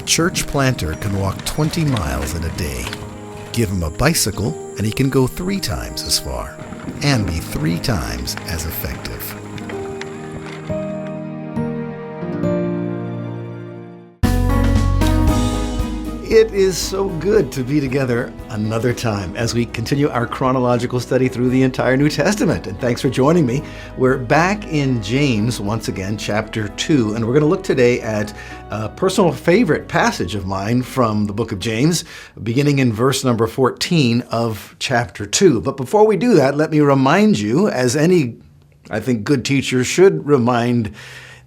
church planter can walk 20 miles in a day. Give him a bicycle and he can go 3 times as far and be 3 times as effective. It is so good to be together another time as we continue our chronological study through the entire New Testament. And thanks for joining me. We're back in James once again, chapter 2, and we're going to look today at a personal favorite passage of mine from the book of James, beginning in verse number 14 of chapter 2. But before we do that, let me remind you, as any, I think, good teacher should remind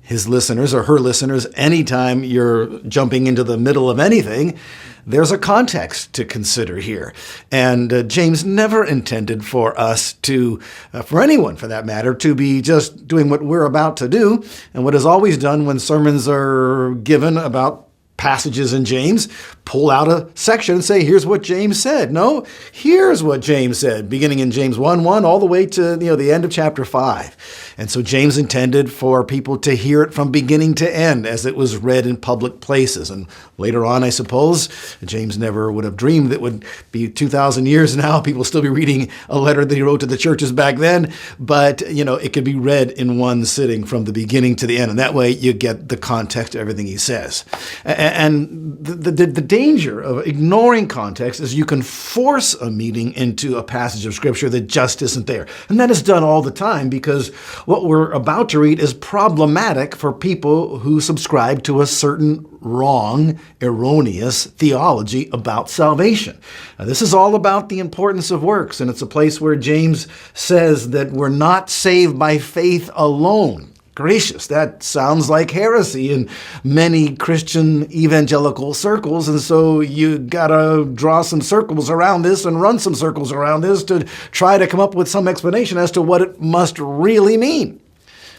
his listeners or her listeners, anytime you're jumping into the middle of anything, there's a context to consider here. And James never intended for us to, for anyone for that matter, to be just doing what we're about to do. And what is always done when sermons are given about passages in James, pull out a section and say, here's what James said. No, here's what James said, beginning in James 1:1 all the way to the end of chapter 5. And so James intended for people to hear it from beginning to end as it was read in public places. And later on, I suppose, James never would have dreamed that it would be 2,000 years now, people still be reading a letter that he wrote to the churches back then. But, it could be read in one sitting from the beginning to the end. And that way you get the context of everything he says. And the danger of ignoring context is you can force a meaning into a passage of Scripture that just isn't there. And that is done all the time because what we're about to read is problematic for people who subscribe to a certain wrong, erroneous theology about salvation. Now, this is all about the importance of works, and it's a place where James says that we're not saved by faith alone. Gracious, that sounds like heresy in many Christian evangelical circles, and so you gotta draw some circles around this and run some circles around this to try to come up with some explanation as to what it must really mean.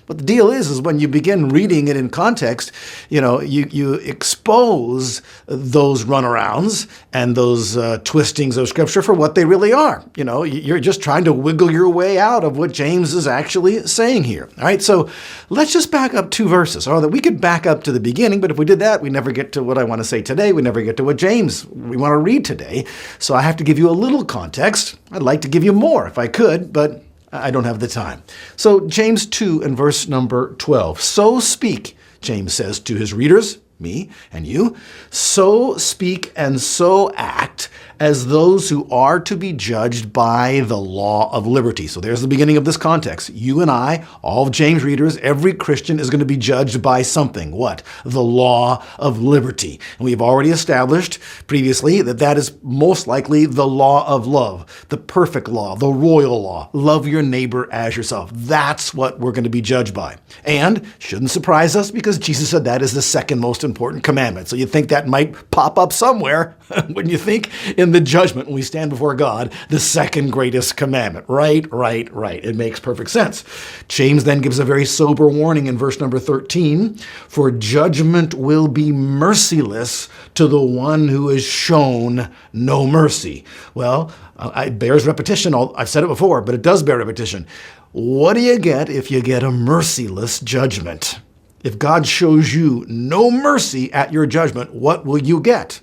But the deal is when you begin reading it in context, you expose those runarounds and those twistings of Scripture for what they really are. You're just trying to wiggle your way out of what James is actually saying here. All right, so let's just back up 2 verses. Or that we could back up to the beginning, but if we did that, we never get to what I want to say today. We never get to what James we want to read today. So I have to give you a little context. I'd like to give you more if I could, but I don't have the time. So James 2 and verse number 12. So speak, James says to his readers, me and you, so speak and so act as those who are to be judged by the law of liberty. So there's the beginning of this context. You and I, all of James' readers, every Christian is going to be judged by something. What? The law of liberty. And we've already established previously that is most likely the law of love, the perfect law, the royal law. Love your neighbor as yourself. That's what we're going to be judged by. And shouldn't surprise us because Jesus said that is the second most important commandment. So you think that might pop up somewhere when you think in the judgment when we stand before God, the second greatest commandment. Right. It makes perfect sense. James then gives a very sober warning in verse number 13, for judgment will be merciless to the one who is shown no mercy. Well, it bears repetition. I've said it before, but it does bear repetition. What do you get if you get a merciless judgment? If God shows you no mercy at your judgment, what will you get?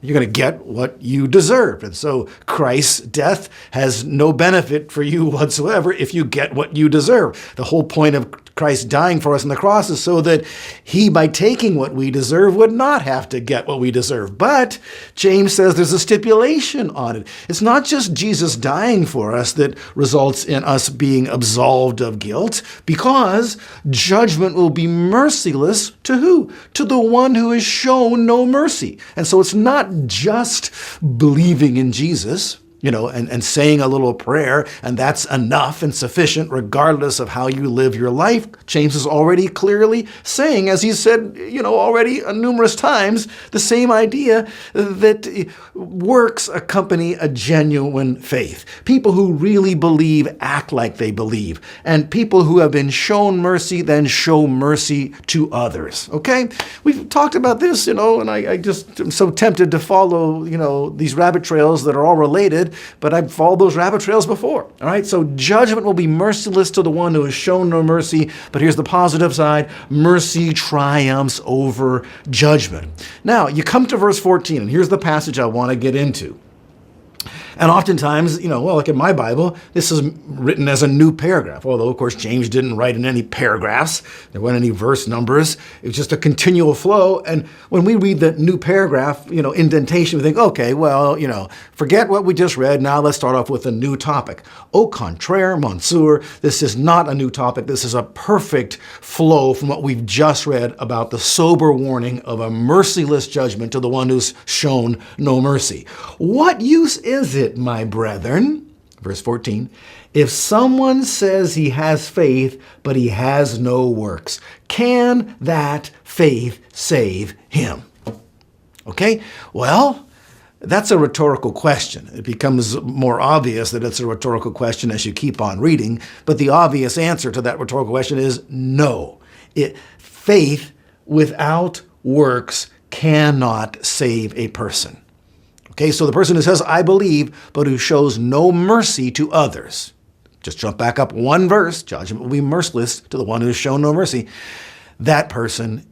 You're going to get what you deserve. And so Christ's death has no benefit for you whatsoever if you get what you deserve. The whole point of Christ dying for us on the cross is so that he, by taking what we deserve, would not have to get what we deserve. But James says there's a stipulation on it. It's not just Jesus dying for us that results in us being absolved of guilt, because judgment will be merciless to who? To the one who is shown no mercy. And so it's not just believing in Jesus, and saying a little prayer, and that's enough and sufficient regardless of how you live your life. James is already clearly saying, as he said, already numerous times, the same idea that works accompany a genuine faith. People who really believe act like they believe, and people who have been shown mercy then show mercy to others. Okay? We've talked about this, and I just am so tempted to follow, these rabbit trails that are all related. did, but I've followed those rabbit trails before. All right, so judgment will be merciless to the one who has shown no mercy, but here's the positive side: mercy triumphs over judgment. Now, you come to verse 14, and here's the passage I want to get into. And oftentimes, like in my Bible, this is written as a new paragraph. Although, of course, James didn't write in any paragraphs. There weren't any verse numbers. It was just a continual flow. And when we read the new paragraph, indentation, we think, okay, well, forget what we just read. Now let's start off with a new topic. Au contraire, monsieur, this is not a new topic. This is a perfect flow from what we've just read about the sober warning of a merciless judgment to the one who's shown no mercy. What use is it, my brethren, verse 14, if someone says he has faith, but he has no works, can that faith save him? Okay, well, that's a rhetorical question. It becomes more obvious that it's a rhetorical question as you keep on reading, but the obvious answer to that rhetorical question is no. Faith without works cannot save a person. Okay, so the person who says, I believe, but who shows no mercy to others. Just jump back up one verse. Judgment will be merciless to the one who has shown no mercy. That person,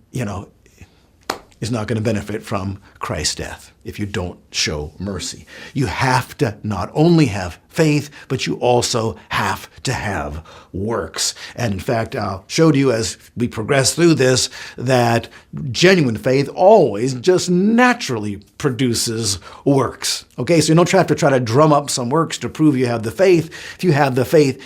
is not going to benefit from Christ's death if you don't show mercy. You have to not only have faith, but you also have to have works. And in fact, I'll show to you as we progress through this that genuine faith always just naturally produces works. Okay, so you don't have to try to drum up some works to prove you have the faith. If you have the faith,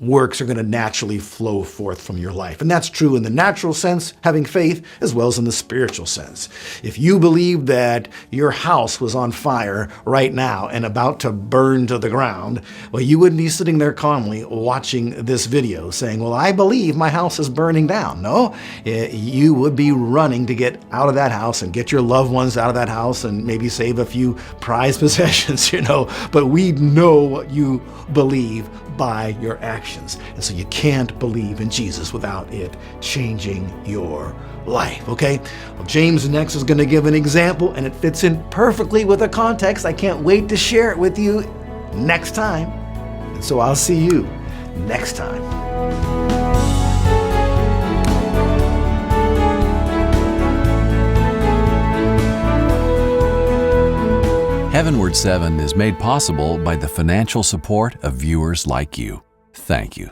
works are going to naturally flow forth from your life. And that's true in the natural sense, having faith, as well as in the spiritual sense. If you believe that your house was on fire right now and about to burn to the ground, well, you wouldn't be sitting there calmly watching this video saying, well, I believe my house is burning down. No, you would be running to get out of that house and get your loved ones out of that house and maybe save a few prized possessions, But we know what you believe by your actions. And so you can't believe in Jesus without it changing your life, okay? Well, James next is going to give an example, and it fits in perfectly with the context. I can't wait to share it with you next time. And so I'll see you next time. HeavenWord 7 is made possible by the financial support of viewers like you. Thank you.